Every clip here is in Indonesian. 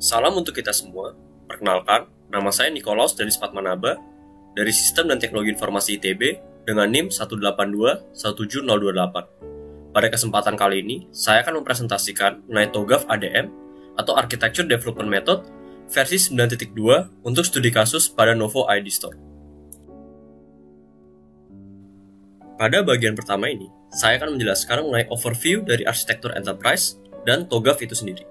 Salam untuk kita semua. Perkenalkan, nama saya Nikolaus dari Spatmanaba, dari Sistem dan Teknologi Informasi ITB dengan NIM 182-17028. Pada kesempatan kali ini, saya akan mempresentasikan mengenai TOGAF ADM atau Architecture Development Method versi 9.2 untuk studi kasus pada Novo ID Store. Pada bagian pertama ini, saya akan menjelaskan mengenai overview dari arsitektur enterprise dan TOGAF itu sendiri.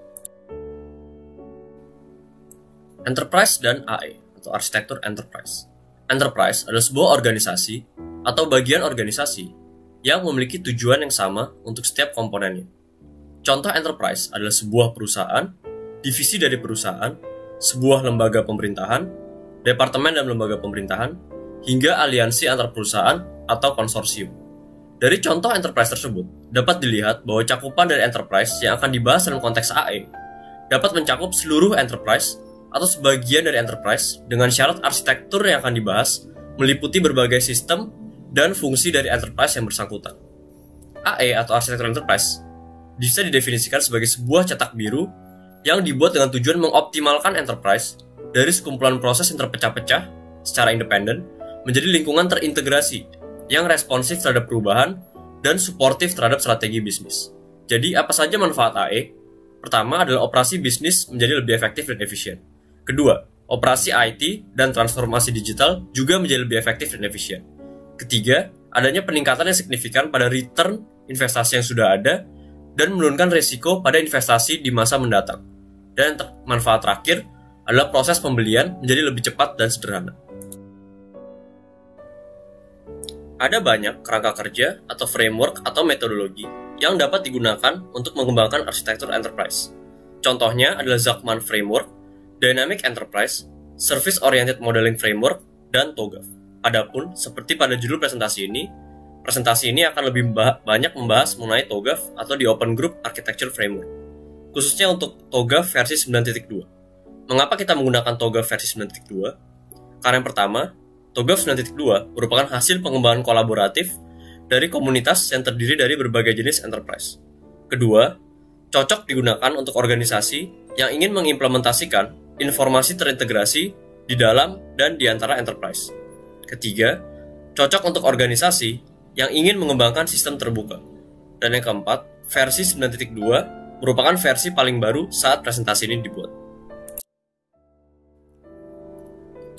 Enterprise dan AE atau arsitektur enterprise. Enterprise adalah sebuah organisasi atau bagian organisasi yang memiliki tujuan yang sama untuk setiap komponennya. Contoh enterprise adalah sebuah perusahaan, divisi dari perusahaan, sebuah lembaga pemerintahan, departemen dan lembaga pemerintahan, hingga aliansi antar perusahaan atau konsorsium. Dari contoh enterprise tersebut, dapat dilihat bahwa cakupan dari enterprise yang akan dibahas dalam konteks AE dapat mencakup seluruh enterprise atau sebagian dari enterprise dengan syarat arsitektur yang akan dibahas meliputi berbagai sistem dan fungsi dari enterprise yang bersangkutan. AE atau arsitektur enterprise bisa didefinisikan sebagai sebuah cetak biru yang dibuat dengan tujuan mengoptimalkan enterprise dari sekumpulan proses yang terpecah-pecah secara independen menjadi lingkungan terintegrasi yang responsif terhadap perubahan dan suportif terhadap strategi bisnis. Jadi apa saja manfaat AE? Pertama adalah operasi bisnis menjadi lebih efektif dan efisien. Kedua, operasi IT dan transformasi digital juga menjadi lebih efektif dan efisien. Ketiga, adanya peningkatan yang signifikan pada return investasi yang sudah ada dan menurunkan risiko pada investasi di masa mendatang. Dan manfaat terakhir adalah proses pembelian menjadi lebih cepat dan sederhana. Ada banyak kerangka kerja atau framework atau metodologi yang dapat digunakan untuk mengembangkan arsitektur enterprise. Contohnya adalah Zachman Framework, Dynamic Enterprise, Service Oriented Modeling Framework, dan TOGAF. Adapun, seperti pada judul presentasi ini akan lebih banyak membahas mengenai TOGAF atau di Open Group Architecture Framework, khususnya untuk TOGAF versi 9.2. Mengapa kita menggunakan TOGAF versi 9.2? Karena yang pertama, TOGAF 9.2 merupakan hasil pengembangan kolaboratif dari komunitas yang terdiri dari berbagai jenis enterprise. Kedua, cocok digunakan untuk organisasi yang ingin mengimplementasikan informasi terintegrasi di dalam dan di antara enterprise. Ketiga, cocok untuk organisasi yang ingin mengembangkan sistem terbuka. Dan yang keempat, versi 9.2 merupakan versi paling baru saat presentasi ini dibuat.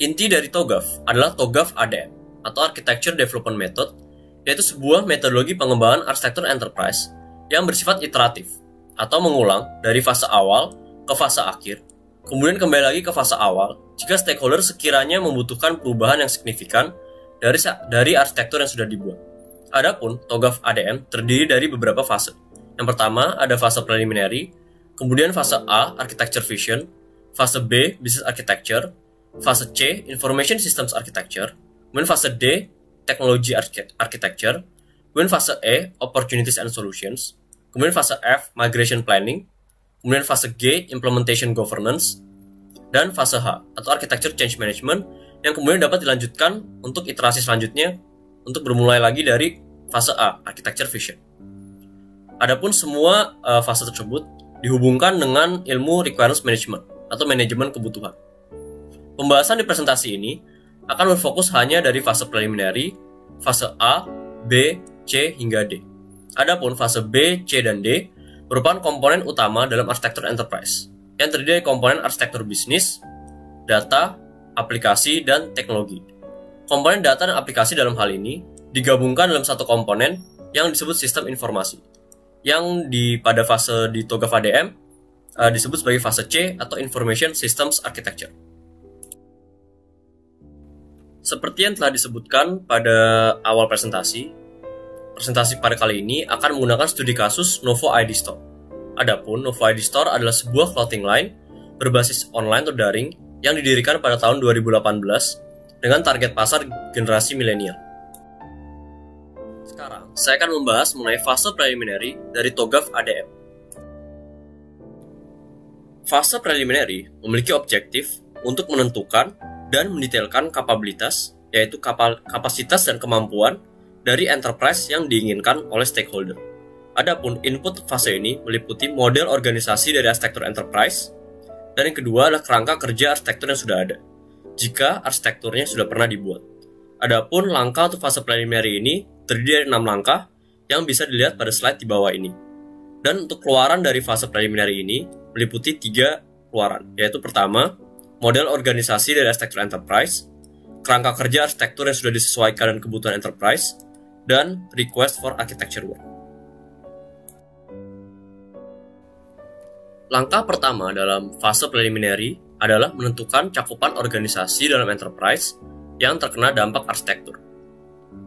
Inti dari TOGAF adalah TOGAF ADM atau Architecture Development Method, yaitu sebuah metodologi pengembangan arsitektur enterprise yang bersifat iteratif atau mengulang dari fase awal ke fase akhir, kemudian kembali lagi ke fase awal jika stakeholder sekiranya membutuhkan perubahan yang signifikan dari arsitektur yang sudah dibuat. Adapun TOGAF ADM terdiri dari beberapa fase. Yang pertama ada fase preliminary, kemudian fase A Architecture Vision, fase B Business Architecture, fase C Information Systems Architecture, kemudian fase D Technology Architecture, kemudian fase E Opportunities and Solutions, kemudian fase F Migration Planning, kemudian fase G Implementation Governance, dan fase H atau Architecture Change Management yang kemudian dapat dilanjutkan untuk iterasi selanjutnya untuk bermulai lagi dari fase A Architecture Vision. Adapun semua fase tersebut dihubungkan dengan ilmu Requirements Management atau manajemen kebutuhan. Pembahasan di presentasi ini akan berfokus hanya dari fase preliminary, fase A, B, C hingga D. Adapun fase B, C, dan D merupakan komponen utama dalam arsitektur enterprise, yang terdiri dari komponen arsitektur bisnis, data, aplikasi, dan teknologi. Komponen data dan aplikasi dalam hal ini digabungkan dalam satu komponen yang disebut sistem informasi, yang pada fase di TOGAF ADM disebut sebagai fase C atau Information Systems Architecture. Seperti yang telah disebutkan pada awal presentasi pada kali ini akan menggunakan studi kasus Novo ID Store. Adapun Novo ID Store adalah sebuah clothing line berbasis online atau daring yang didirikan pada tahun 2018 dengan target pasar generasi milenial. Sekarang, saya akan membahas mengenai fase preliminary dari TOGAF ADM. Fase preliminary memiliki objektif untuk menentukan dan mendetailkan kapabilitas, yaitu kapasitas dan kemampuan dari enterprise yang diinginkan oleh stakeholder. Adapun input fase ini meliputi model organisasi dari arsitektur enterprise, Dan yang kedua adalah kerangka kerja arsitektur yang sudah ada, jika arsitekturnya sudah pernah dibuat. Adapun langkah untuk fase preliminary ini terdiri dari 6 langkah yang bisa dilihat pada slide di bawah ini. Dan untuk keluaran dari fase preliminary ini meliputi 3 keluaran, yaitu pertama, model organisasi dari arsitektur enterprise, kerangka kerja arsitektur yang sudah disesuaikan dengan kebutuhan enterprise, dan request for architecture work. Langkah pertama dalam fase preliminary adalah menentukan cakupan organisasi dalam enterprise yang terkena dampak arsitektur.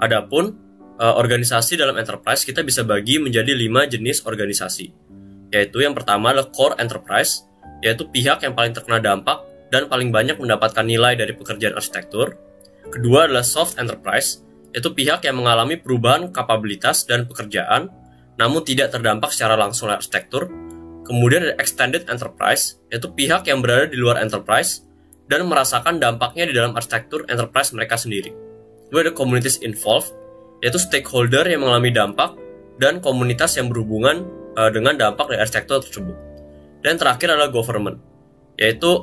Adapun organisasi dalam enterprise kita bisa bagi menjadi 5 jenis organisasi, yaitu yang pertama adalah core enterprise, yaitu pihak yang paling terkena dampak dan paling banyak mendapatkan nilai dari pekerjaan arsitektur. Kedua adalah soft enterprise, yaitu pihak yang mengalami perubahan kapabilitas dan pekerjaan, namun tidak terdampak secara langsung oleh arsitektur. Kemudian ada extended enterprise, yaitu pihak yang berada di luar enterprise dan merasakan dampaknya di dalam arsitektur enterprise mereka sendiri. Kemudian ada communities involved, yaitu stakeholder yang mengalami dampak dan komunitas yang berhubungan dengan dampak dari arsitektur tersebut. Dan terakhir adalah government, yaitu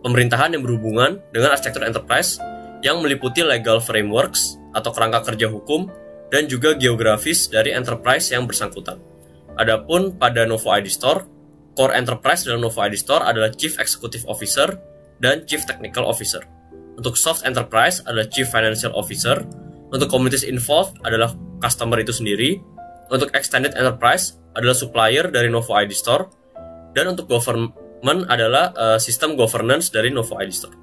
pemerintahan yang berhubungan dengan arsitektur enterprise yang meliputi legal frameworks atau kerangka kerja hukum dan juga geografis dari enterprise yang bersangkutan. Adapun pada Novo ID Store, core enterprise dalam Novo ID Store adalah Chief Executive Officer dan Chief Technical Officer. Untuk soft enterprise adalah Chief Financial Officer. Untuk communities involved adalah customer itu sendiri. Untuk extended enterprise adalah supplier dari Novo ID Store. Dan untuk government adalah sistem governance dari Novo ID Store.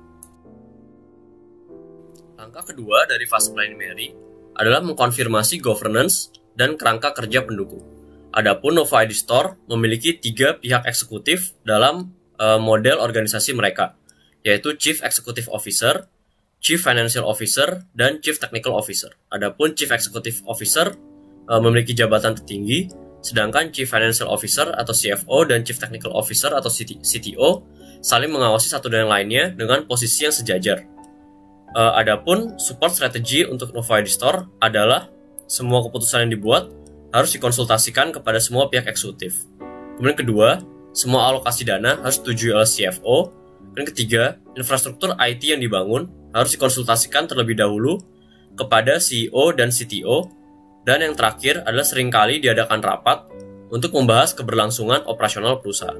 Langkah kedua dari fase preliminary adalah mengkonfirmasi governance dan kerangka kerja pendukung. Adapun Novo ID Store memiliki 3 pihak eksekutif dalam model organisasi mereka, yaitu Chief Executive Officer, Chief Financial Officer, dan Chief Technical Officer. Adapun Chief Executive Officer memiliki jabatan tertinggi, sedangkan Chief Financial Officer atau CFO dan Chief Technical Officer atau CTO saling mengawasi satu dan yang lainnya dengan posisi yang sejajar. Adapun support strategy untuk Novo ID Store adalah semua keputusan yang dibuat harus dikonsultasikan kepada semua pihak eksekutif. Kemudian kedua, semua alokasi dana harus disetujui oleh CFO. Dan ketiga, infrastruktur IT yang dibangun harus dikonsultasikan terlebih dahulu kepada CEO dan CTO. Dan yang terakhir adalah seringkali diadakan rapat untuk membahas keberlangsungan operasional perusahaan.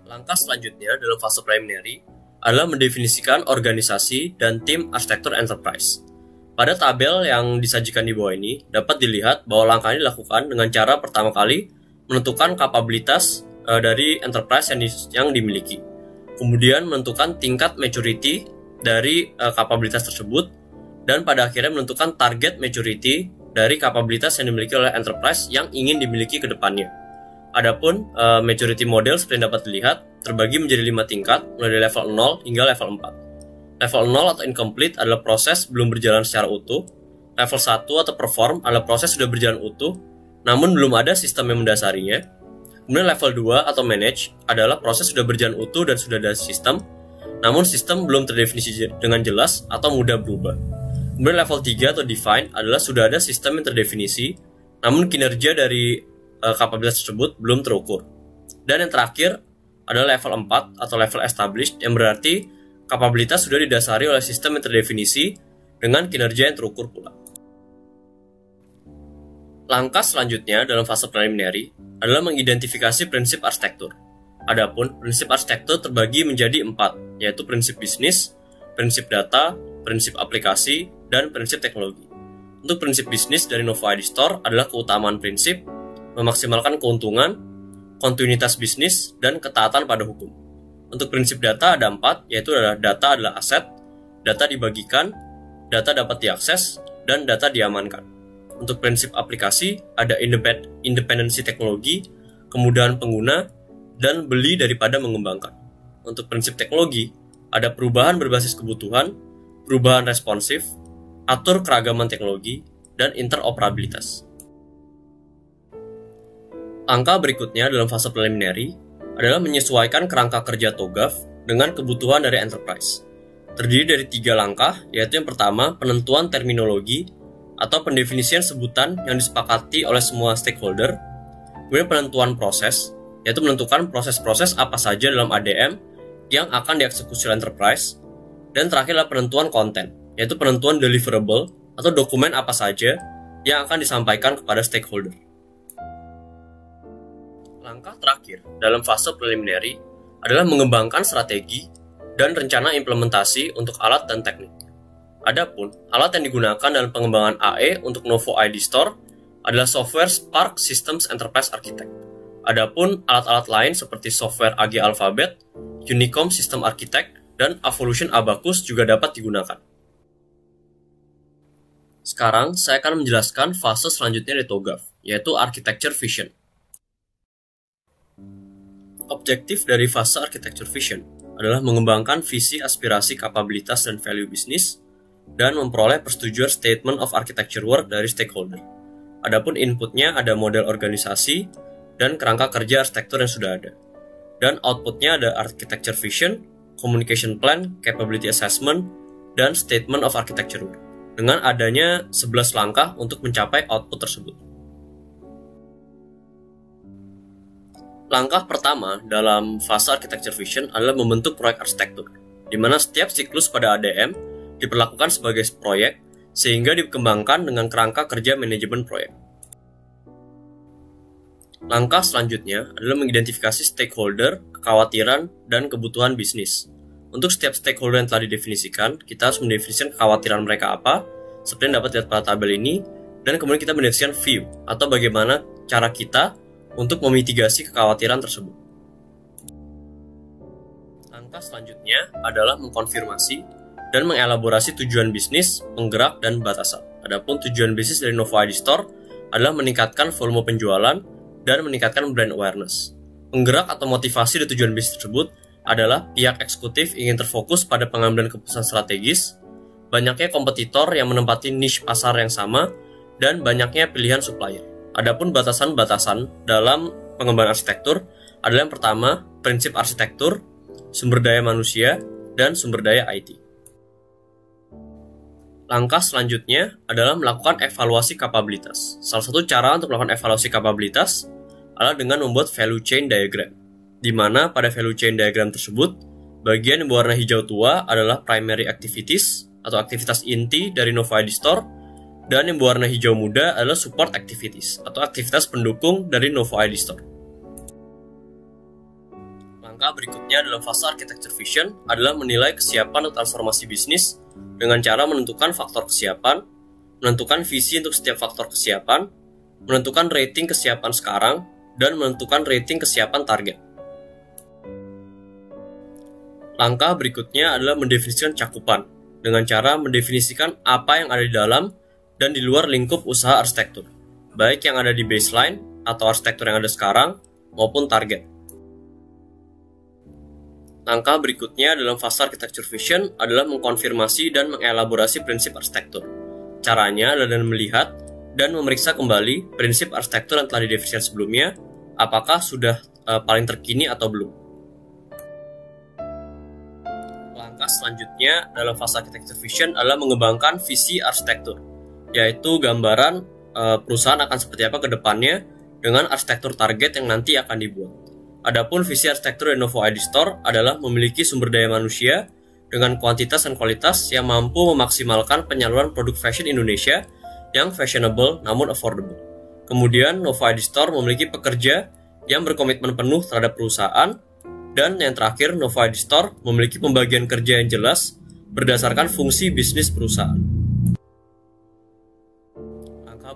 Langkah selanjutnya dalam fase preliminary adalah mendefinisikan organisasi dan tim arsitektur enterprise. Pada tabel yang disajikan di bawah ini, dapat dilihat bahwa langkah ini dilakukan dengan cara pertama kali menentukan kapabilitas dari enterprise yang dimiliki. Kemudian menentukan tingkat maturity dari kapabilitas tersebut, dan pada akhirnya menentukan target maturity dari kapabilitas yang dimiliki oleh enterprise yang ingin dimiliki ke depannya. Adapun maturity model seperti yang dapat dilihat, terbagi menjadi 5 tingkat, mulai dari level 0 hingga level 4. Level 0 atau incomplete adalah proses belum berjalan secara utuh. Level 1 atau perform adalah proses sudah berjalan utuh, namun belum ada sistem yang mendasarinya. Kemudian level 2 atau manage adalah proses sudah berjalan utuh dan sudah ada sistem, namun sistem belum terdefinisi dengan jelas atau mudah berubah. Kemudian level 3 atau define adalah sudah ada sistem yang terdefinisi, namun kinerja dari kapabilitas tersebut belum terukur. Dan yang terakhir adalah level 4 atau level established, yang berarti kapabilitas sudah didasari oleh sistem yang terdefinisi dengan kinerja yang terukur pula. Langkah selanjutnya dalam fase preliminary adalah mengidentifikasi prinsip arsitektur. Adapun prinsip arsitektur terbagi menjadi 4, yaitu prinsip bisnis, prinsip data, prinsip aplikasi, dan prinsip teknologi. Untuk prinsip bisnis dari Novo ID Store adalah keutamaan prinsip, memaksimalkan keuntungan, kontinuitas bisnis, dan ketaatan pada hukum. Untuk prinsip data ada 4, yaitu adalah data adalah aset, data dibagikan, data dapat diakses, dan data diamankan. Untuk prinsip aplikasi ada independensi teknologi, kemudahan pengguna, dan beli daripada mengembangkan. Untuk prinsip teknologi ada perubahan berbasis kebutuhan, perubahan responsif, atur keragaman teknologi, dan interoperabilitas. Langkah berikutnya dalam fase preliminary adalah menyesuaikan kerangka kerja TOGAF dengan kebutuhan dari enterprise. Terdiri dari 3 langkah, yaitu yang pertama, penentuan terminologi atau pendefinisian sebutan yang disepakati oleh semua stakeholder, kemudian penentuan proses, yaitu menentukan proses-proses apa saja dalam ADM yang akan dieksekusi oleh enterprise. Dan terakhir adalah penentuan konten, yaitu penentuan deliverable atau dokumen apa saja yang akan disampaikan kepada stakeholder. Langkah terakhir dalam fase preliminary adalah mengembangkan strategi dan rencana implementasi untuk alat dan teknik. Adapun alat yang digunakan dalam pengembangan AE untuk Novo ID Store adalah software Spark Systems Enterprise Architect. Adapun alat-alat lain seperti software AG Alphabet, Unicom System Architect, dan Evolution Abacus juga dapat digunakan. Sekarang saya akan menjelaskan fase selanjutnya di TOGAF, yaitu Architecture Vision. Objektif dari fase Architecture Vision adalah mengembangkan visi, aspirasi, kapabilitas, dan value bisnis, dan memperoleh persetujuan Statement of Architecture Work dari stakeholder. Adapun inputnya ada model organisasi dan kerangka kerja arsitektur yang sudah ada. Dan outputnya ada Architecture Vision, Communication Plan, Capability Assessment, dan Statement of Architecture Work. Dengan adanya 11 langkah untuk mencapai output tersebut. Langkah pertama dalam fase Architecture Vision adalah membentuk proyek arsitektur, di mana setiap siklus pada ADM diperlakukan sebagai proyek sehingga dikembangkan dengan kerangka kerja manajemen proyek. Langkah selanjutnya adalah mengidentifikasi stakeholder, kekhawatiran, dan kebutuhan bisnis. Untuk setiap stakeholder yang telah didefinisikan, kita harus mendefinisikan kekhawatiran mereka apa, seperti yang dapat dilihat pada tabel ini, dan kemudian kita mendefinisikan view, atau bagaimana cara kita untuk memitigasi kekhawatiran tersebut. Langkah selanjutnya adalah mengkonfirmasi dan mengelaborasi tujuan bisnis, penggerak, dan batasan. Adapun tujuan bisnis dari Novo ID Store adalah meningkatkan volume penjualan dan meningkatkan brand awareness. Penggerak atau motivasi dari tujuan bisnis tersebut adalah pihak eksekutif ingin terfokus pada pengambilan keputusan strategis, banyaknya kompetitor yang menempati niche pasar yang sama, dan banyaknya pilihan supplier. Adapun batasan-batasan dalam pengembangan arsitektur adalah yang pertama, prinsip arsitektur, sumber daya manusia, dan sumber daya IT. Langkah selanjutnya adalah melakukan evaluasi kapabilitas. Salah satu cara untuk melakukan evaluasi kapabilitas adalah dengan membuat value chain diagram, di mana pada value chain diagram tersebut, bagian yang berwarna hijau tua adalah primary activities atau aktivitas inti dari Novo ID Store, dan yang berwarna hijau muda adalah support activities atau aktivitas pendukung dari Novo ID Store. Langkah berikutnya dalam fase Architecture Vision adalah menilai kesiapan untuk transformasi bisnis dengan cara menentukan faktor kesiapan, menentukan visi untuk setiap faktor kesiapan, menentukan rating kesiapan sekarang, dan menentukan rating kesiapan target. Langkah berikutnya adalah mendefinisikan cakupan, dengan cara mendefinisikan apa yang ada di dalam dan di luar lingkup usaha arsitektur, baik yang ada di baseline atau arsitektur yang ada sekarang, maupun target. Langkah berikutnya dalam fase Architecture Vision adalah mengkonfirmasi dan mengelaborasi prinsip arsitektur. Caranya adalah dengan melihat dan memeriksa kembali prinsip arsitektur yang telah didefinisikan sebelumnya, apakah sudah paling terkini atau belum. Langkah selanjutnya dalam fase Architecture Vision adalah mengembangkan visi arsitektur, yaitu gambaran perusahaan akan seperti apa ke depannya dengan arsitektur target yang nanti akan dibuat. Adapun visi arsitektur dari Novo ID Store adalah memiliki sumber daya manusia dengan kuantitas dan kualitas yang mampu memaksimalkan penyaluran produk fashion Indonesia yang fashionable namun affordable. Kemudian Novo ID Store memiliki pekerja yang berkomitmen penuh terhadap perusahaan, dan yang terakhir Novo ID Store memiliki pembagian kerja yang jelas berdasarkan fungsi bisnis perusahaan.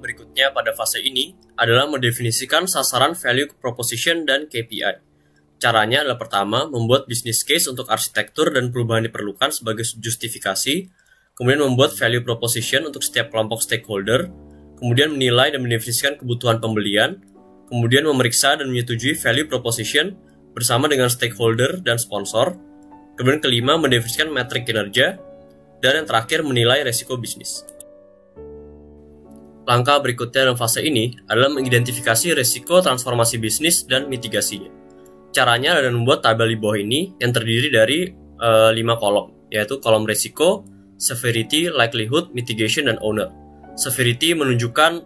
Berikutnya pada fase ini adalah mendefinisikan sasaran value proposition dan KPI. Caranya adalah pertama, membuat business case untuk arsitektur dan perubahan diperlukan sebagai justifikasi, kemudian membuat value proposition untuk setiap kelompok stakeholder, kemudian menilai dan mendefinisikan kebutuhan pembelian, kemudian memeriksa dan menyetujui value proposition bersama dengan stakeholder dan sponsor, kemudian kelima, mendefinisikan metrik kinerja, dan yang terakhir, menilai resiko bisnis. Langkah berikutnya dalam fase ini adalah mengidentifikasi risiko transformasi bisnis dan mitigasinya. Caranya adalah membuat tabel di bawah ini yang terdiri dari 5 kolom, yaitu kolom risiko, severity, likelihood, mitigation, dan owner. Severity menunjukkan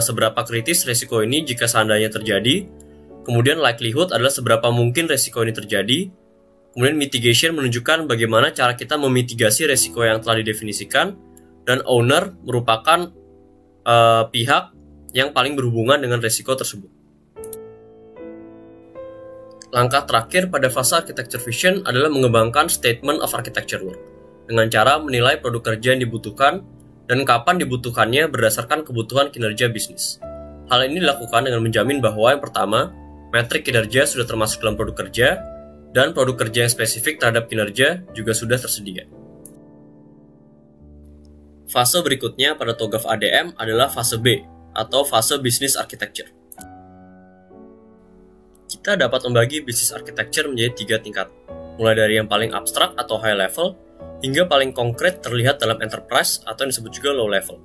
seberapa kritis risiko ini jika seandainya terjadi, kemudian likelihood adalah seberapa mungkin resiko ini terjadi, kemudian mitigation menunjukkan bagaimana cara kita memitigasi resiko yang telah didefinisikan, dan owner merupakan pihak yang paling berhubungan dengan resiko tersebut. Langkah terakhir pada fase architecture vision adalah mengembangkan statement of architecture work dengan cara menilai produk kerja yang dibutuhkan dan kapan dibutuhkannya berdasarkan kebutuhan kinerja bisnis. Hal ini dilakukan dengan menjamin bahwa yang pertama, metrik kinerja sudah termasuk dalam produk kerja, dan produk kerja yang spesifik terhadap kinerja juga sudah tersedia. Fase berikutnya pada TOGAF ADM adalah fase B, atau fase Business Architecture. Kita dapat membagi Business Architecture menjadi 3 tingkat, mulai dari yang paling abstrak atau high level, hingga paling konkret terlihat dalam enterprise atau yang disebut juga low level.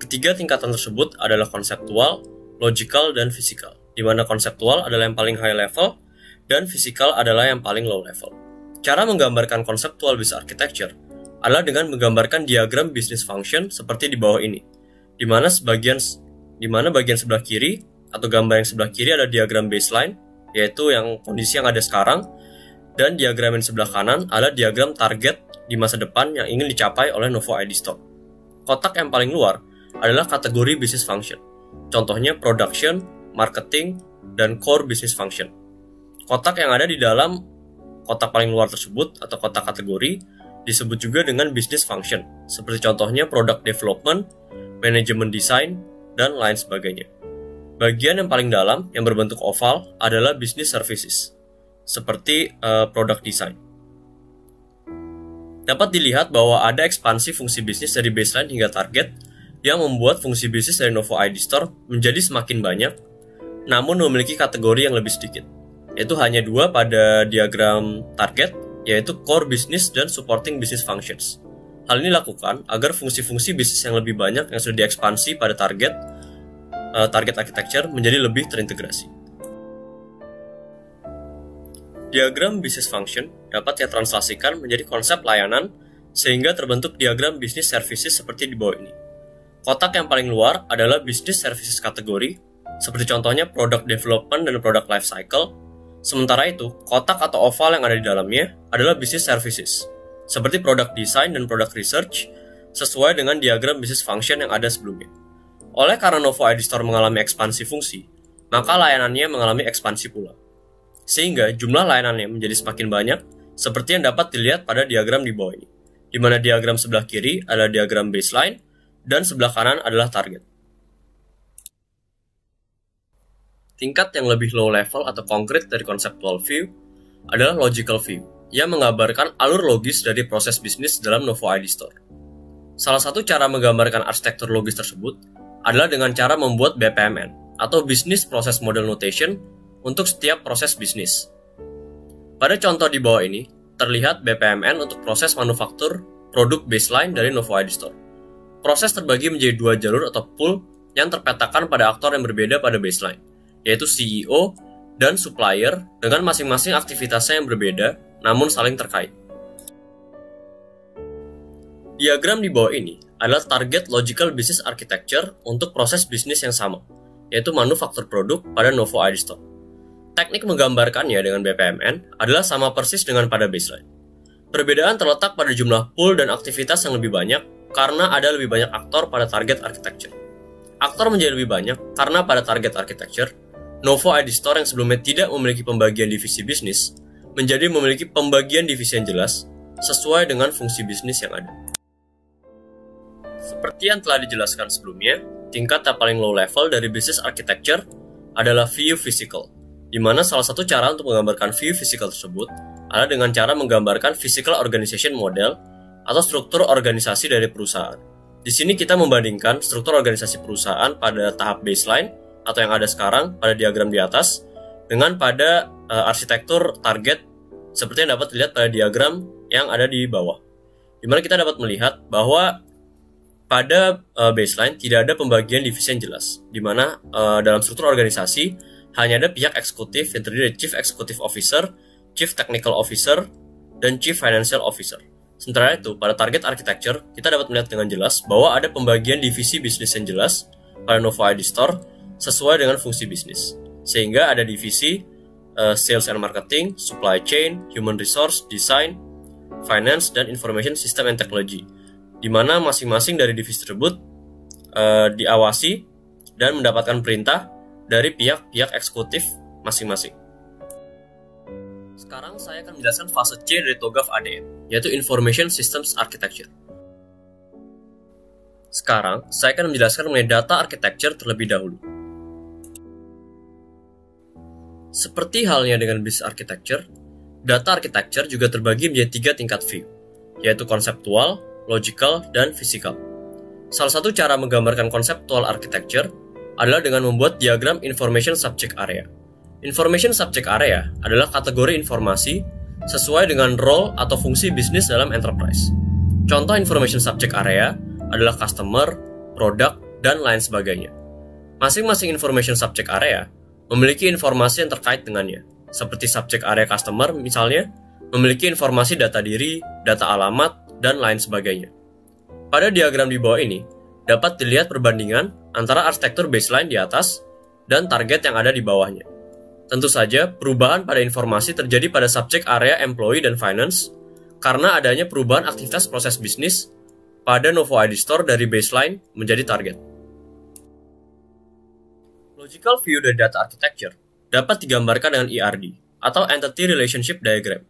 Ketiga tingkatan tersebut adalah konseptual, logical, dan physical, di mana konseptual adalah yang paling high level, dan physical adalah yang paling low level. Cara menggambarkan konseptual business architecture adalah dengan menggambarkan diagram business function seperti di bawah ini, di mana bagian sebelah kiri atau gambar yang sebelah kiri adalah diagram baseline, yaitu yang kondisi yang ada sekarang, dan diagram yang sebelah kanan adalah diagram target di masa depan yang ingin dicapai oleh Novo ID Store. Kotak yang paling luar adalah kategori business function, contohnya production, marketing, dan core business function. Kotak yang ada di dalam kotak paling luar tersebut atau kotak kategori disebut juga dengan business function, seperti contohnya product development, management design, dan lain sebagainya. Bagian yang paling dalam yang berbentuk oval adalah business services, seperti product design. Dapat dilihat bahwa ada ekspansi fungsi bisnis dari baseline hingga target yang membuat fungsi bisnis dari Novo ID Store menjadi semakin banyak, namun memiliki kategori yang lebih sedikit, yaitu hanya 2 pada diagram target, yaitu core business dan supporting business functions. Hal ini dilakukan agar fungsi-fungsi bisnis yang lebih banyak yang sudah diekspansi pada target architecture menjadi lebih terintegrasi. Diagram business function dapat ditranslasikan menjadi konsep layanan sehingga terbentuk diagram business services seperti di bawah ini. Kotak yang paling luar adalah business services kategori, seperti contohnya product development dan product life cycle. Sementara itu, kotak atau oval yang ada di dalamnya adalah business services, seperti product design dan product research, sesuai dengan diagram business function yang ada sebelumnya. Oleh karena Novo ID Store mengalami ekspansi fungsi, maka layanannya mengalami ekspansi pula. Sehingga jumlah layanannya menjadi semakin banyak, seperti yang dapat dilihat pada diagram di bawah ini, di mana diagram sebelah kiri adalah diagram baseline, dan sebelah kanan adalah target. Tingkat yang lebih low level atau konkret dari conceptual view adalah logical view, yang menggambarkan alur logis dari proses bisnis dalam Novo ID Store. Salah satu cara menggambarkan arsitektur logis tersebut adalah dengan cara membuat BPMN, atau Business Process Model Notation, untuk setiap proses bisnis. Pada contoh di bawah ini, terlihat BPMN untuk proses manufaktur produk baseline dari Novo ID Store. Proses terbagi menjadi 2 jalur atau pool yang terpetakan pada aktor yang berbeda pada baseline, yaitu CEO dan supplier dengan masing-masing aktivitasnya yang berbeda namun saling terkait. Diagram di bawah ini adalah target logical business architecture untuk proses bisnis yang sama, yaitu manufaktur produk pada Novo ID Store. Teknik menggambarkannya dengan BPMN adalah sama persis dengan pada baseline. Perbedaan terletak pada jumlah pool dan aktivitas yang lebih banyak karena ada lebih banyak aktor pada target architecture. Aktor menjadi lebih banyak karena pada target architecture, Novo ID Store yang sebelumnya tidak memiliki pembagian divisi bisnis, menjadi memiliki pembagian divisi yang jelas sesuai dengan fungsi bisnis yang ada. Seperti yang telah dijelaskan sebelumnya, tingkat yang paling low level dari business architecture adalah view physical, di mana salah satu cara untuk menggambarkan view physical tersebut adalah dengan cara menggambarkan physical organization model atau struktur organisasi dari perusahaan. Di sini kita membandingkan struktur organisasi perusahaan pada tahap baseline atau yang ada sekarang pada diagram di atas dengan pada arsitektur target seperti yang dapat dilihat pada diagram yang ada di bawah. Di mana kita dapat melihat bahwa pada baseline tidak ada pembagian divisi yang jelas, di mana dalam struktur organisasi hanya ada pihak eksekutif yang terdiri dari Chief Executive Officer, Chief Technical Officer, dan Chief Financial Officer. Sementara itu, pada target architecture, kita dapat melihat dengan jelas bahwa ada pembagian divisi bisnis yang jelas pada Novo ID Store sesuai dengan fungsi bisnis. sehingga ada divisi Sales and Marketing, Supply Chain, Human Resource, Design, Finance, dan Information System and Technology, di mana masing-masing dari divisi tersebut diawasi dan mendapatkan perintah dari pihak-pihak eksekutif masing-masing. Sekarang saya akan menjelaskan fase C dari TOGAF ADM, yaitu Information Systems Architecture. Sekarang, saya akan menjelaskan mengenai data architecture terlebih dahulu. Seperti halnya dengan business architecture, data architecture juga terbagi menjadi 3 tingkat view, yaitu konseptual, logical, dan physical. Salah satu cara menggambarkan konseptual architecture adalah dengan membuat diagram Information Subject Area. Information Subject Area adalah kategori informasi sesuai dengan role atau fungsi bisnis dalam enterprise. Contoh Information Subject Area adalah customer, product, dan lain sebagainya. Masing-masing Information Subject Area memiliki informasi yang terkait dengannya, seperti Subject Area Customer misalnya, memiliki informasi data diri, data alamat, dan lain sebagainya. Pada diagram di bawah ini, dapat dilihat perbandingan antara arsitektur baseline di atas dan target yang ada di bawahnya. Tentu saja, perubahan pada informasi terjadi pada Subject Area Employee dan Finance karena adanya perubahan aktivitas proses bisnis pada Novo ID Store dari baseline menjadi target. Logical view dari data architecture dapat digambarkan dengan ERD atau Entity Relationship Diagram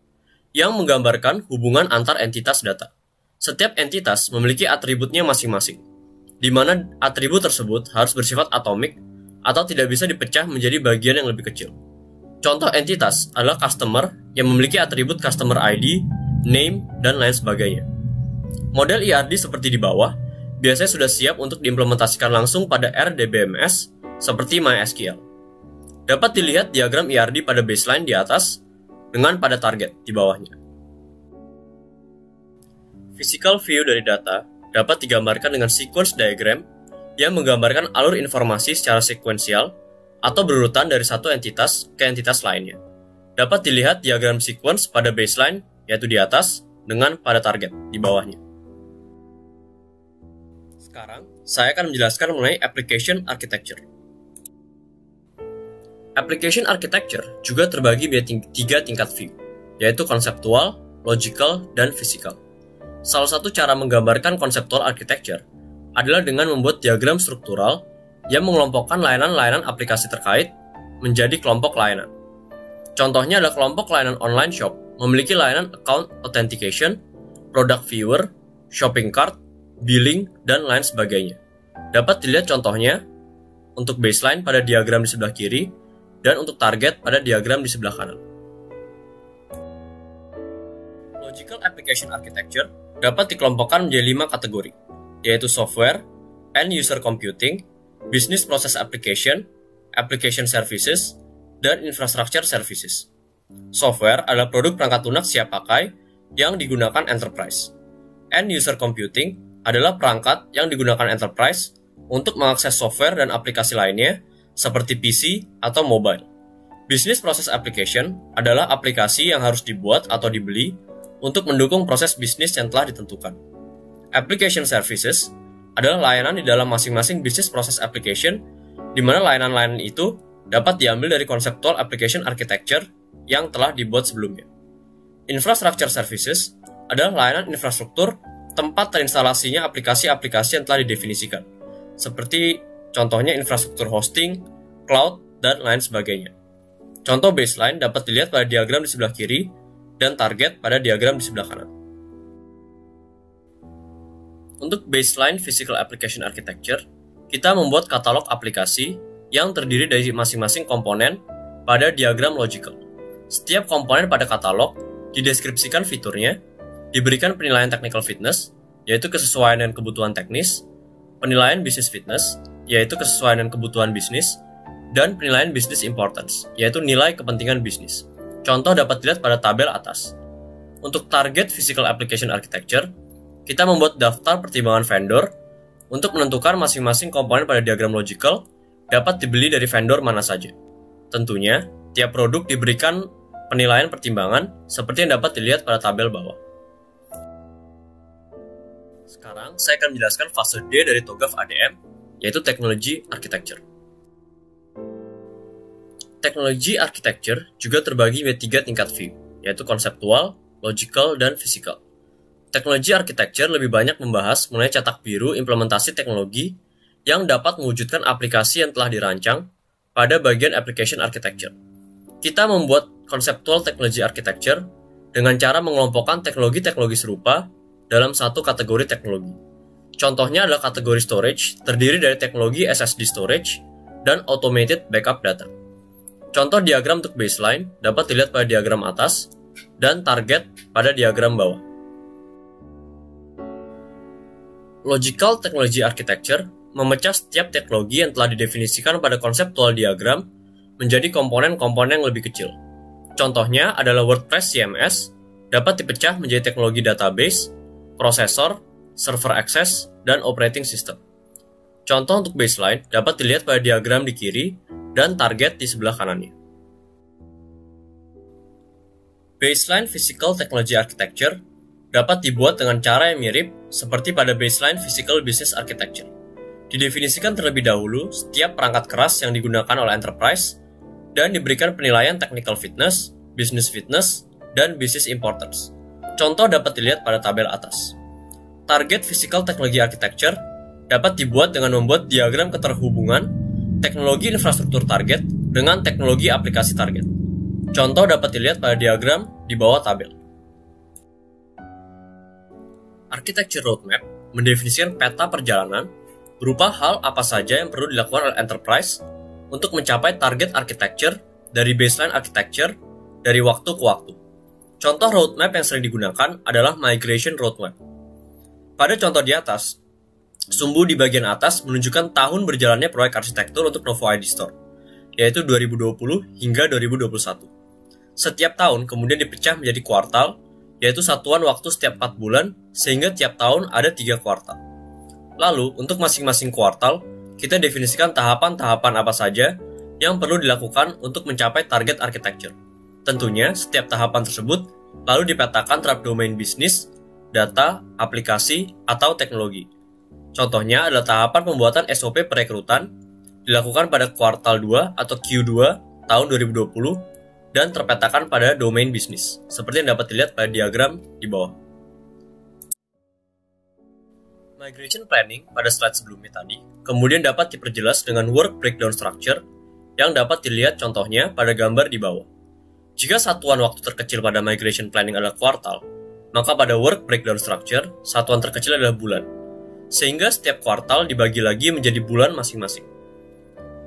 yang menggambarkan hubungan antar entitas data. Setiap entitas memiliki atributnya masing-masing, di mana atribut tersebut harus bersifat atomik atau tidak bisa dipecah menjadi bagian yang lebih kecil. Contoh entitas adalah customer yang memiliki atribut customer ID, name, dan lain sebagainya. Model ERD seperti di bawah biasanya sudah siap untuk diimplementasikan langsung pada RDBMS seperti MySQL. Dapat dilihat diagram ERD pada baseline di atas dengan pada target di bawahnya. Physical view dari data dapat digambarkan dengan sequence diagram yang menggambarkan alur informasi secara sekuensial atau berurutan dari satu entitas ke entitas lainnya. Dapat dilihat diagram sequence pada baseline, yaitu di atas, dengan pada target di bawahnya. Sekarang, saya akan menjelaskan mengenai Application Architecture. Application Architecture juga terbagi menjadi 3 tingkat view, yaitu konseptual, logical, dan physical. Salah satu cara menggambarkan konseptual architecture adalah dengan membuat diagram struktural yang mengelompokkan layanan-layanan aplikasi terkait menjadi kelompok layanan. Contohnya adalah kelompok layanan online shop memiliki layanan account authentication, product viewer, shopping cart, billing, dan lain sebagainya. Dapat dilihat contohnya untuk baseline pada diagram di sebelah kiri dan untuk target pada diagram di sebelah kanan. Logical Application Architecture dapat dikelompokkan menjadi 5 kategori, yaitu software, end user computing, business process application, application services, dan infrastructure services. Software adalah produk perangkat lunak siap pakai yang digunakan enterprise. End user computing adalah perangkat yang digunakan enterprise untuk mengakses software dan aplikasi lainnya seperti PC atau mobile. Business process application adalah aplikasi yang harus dibuat atau dibeli untuk mendukung proses bisnis yang telah ditentukan. Application services adalah layanan di dalam masing-masing business process application, di mana layanan-layanan itu dapat diambil dari konseptual application architecture yang telah dibuat sebelumnya. Infrastructure services adalah layanan infrastruktur tempat terinstalasinya aplikasi-aplikasi yang telah didefinisikan, seperti contohnya infrastruktur hosting, cloud, dan lain sebagainya. Contoh baseline dapat dilihat pada diagram di sebelah kiri dan target pada diagram di sebelah kanan. Untuk baseline physical application architecture, kita membuat katalog aplikasi yang terdiri dari masing-masing komponen pada diagram logical. Setiap komponen pada katalog dideskripsikan fiturnya, diberikan penilaian technical fitness, yaitu kesesuaian dengan kebutuhan teknis, penilaian business fitness, yaitu kesesuaian dengan kebutuhan bisnis, dan penilaian business importance, yaitu nilai kepentingan bisnis. Contoh dapat dilihat pada tabel atas. Untuk target physical application architecture, kita membuat daftar pertimbangan vendor untuk menentukan masing-masing komponen pada diagram logical dapat dibeli dari vendor mana saja. Tentunya, tiap produk diberikan penilaian pertimbangan seperti yang dapat dilihat pada tabel bawah. Sekarang, saya akan menjelaskan fase D dari TOGAF ADM, yaitu Technology Architecture. Teknologi architecture juga terbagi menjadi 3 tingkat view, yaitu konseptual, logical, dan physical. Teknologi architecture lebih banyak membahas mengenai cetak biru implementasi teknologi yang dapat mewujudkan aplikasi yang telah dirancang pada bagian application architecture. Kita membuat konseptual teknologi architecture dengan cara mengelompokkan teknologi-teknologi serupa dalam satu kategori teknologi. Contohnya adalah kategori storage, terdiri dari teknologi SSD storage dan automated backup data. Contoh diagram untuk baseline dapat dilihat pada diagram atas dan target pada diagram bawah. Logical Technology Architecture memecah setiap teknologi yang telah didefinisikan pada konseptual diagram menjadi komponen-komponen yang lebih kecil. Contohnya adalah WordPress CMS dapat dipecah menjadi teknologi database, prosesor, server access, dan operating system. Contoh untuk baseline dapat dilihat pada diagram di kiri dan target di sebelah kanannya. Baseline Physical Technology Architecture dapat dibuat dengan cara yang mirip seperti pada Baseline Physical Business Architecture. Didefinisikan terlebih dahulu setiap perangkat keras yang digunakan oleh enterprise dan diberikan penilaian technical fitness, business fitness, dan business importance. Contoh dapat dilihat pada tabel atas. Target Physical Technology Architecture dapat dibuat dengan membuat diagram keterhubungan teknologi infrastruktur target dengan teknologi aplikasi target. Contoh dapat dilihat pada diagram di bawah tabel. Architecture Roadmap mendefinisikan peta perjalanan berupa hal apa saja yang perlu dilakukan oleh enterprise untuk mencapai target architecture dari baseline architecture dari waktu ke waktu. Contoh roadmap yang sering digunakan adalah Migration Roadmap. Pada contoh di atas, sumbu di bagian atas menunjukkan tahun berjalannya proyek arsitektur untuk Novo ID Store, yaitu 2020 hingga 2021. Setiap tahun kemudian dipecah menjadi kuartal, yaitu satuan waktu setiap 4 bulan, sehingga tiap tahun ada 3 kuartal. Lalu, untuk masing-masing kuartal, kita definisikan tahapan-tahapan apa saja yang perlu dilakukan untuk mencapai target architecture. Tentunya, setiap tahapan tersebut lalu dipetakan terhadap domain bisnis, data, aplikasi, atau teknologi. Contohnya adalah tahapan pembuatan SOP perekrutan dilakukan pada kuartal 2 atau Q2 tahun 2020 dan terpetakan pada domain bisnis, seperti yang dapat dilihat pada diagram di bawah. Migration planning pada slide sebelumnya tadi kemudian dapat diperjelas dengan work breakdown structure yang dapat dilihat contohnya pada gambar di bawah. Jika satuan waktu terkecil pada migration planning adalah kuartal, maka pada work breakdown structure, satuan terkecil adalah bulan. Sehingga setiap kuartal dibagi lagi menjadi bulan masing-masing.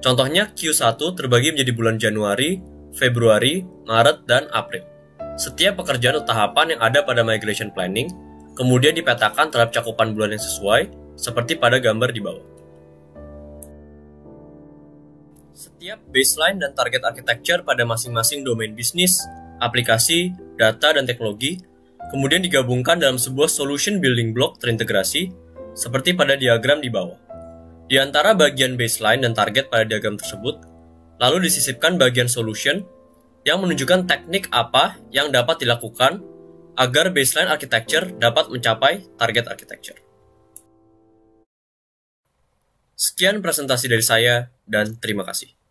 Contohnya Q1 terbagi menjadi bulan Januari, Februari, Maret, dan April. Setiap pekerjaan atau tahapan yang ada pada migration planning kemudian dipetakan terhadap cakupan bulan yang sesuai, seperti pada gambar di bawah. Setiap baseline dan target architecture pada masing-masing domain bisnis, aplikasi, data, dan teknologi kemudian digabungkan dalam sebuah solution building block terintegrasi, seperti pada diagram di bawah. Di antara bagian baseline dan target pada diagram tersebut, lalu disisipkan bagian solution yang menunjukkan teknik apa yang dapat dilakukan agar baseline architecture dapat mencapai target architecture. Sekian presentasi dari saya, dan terima kasih.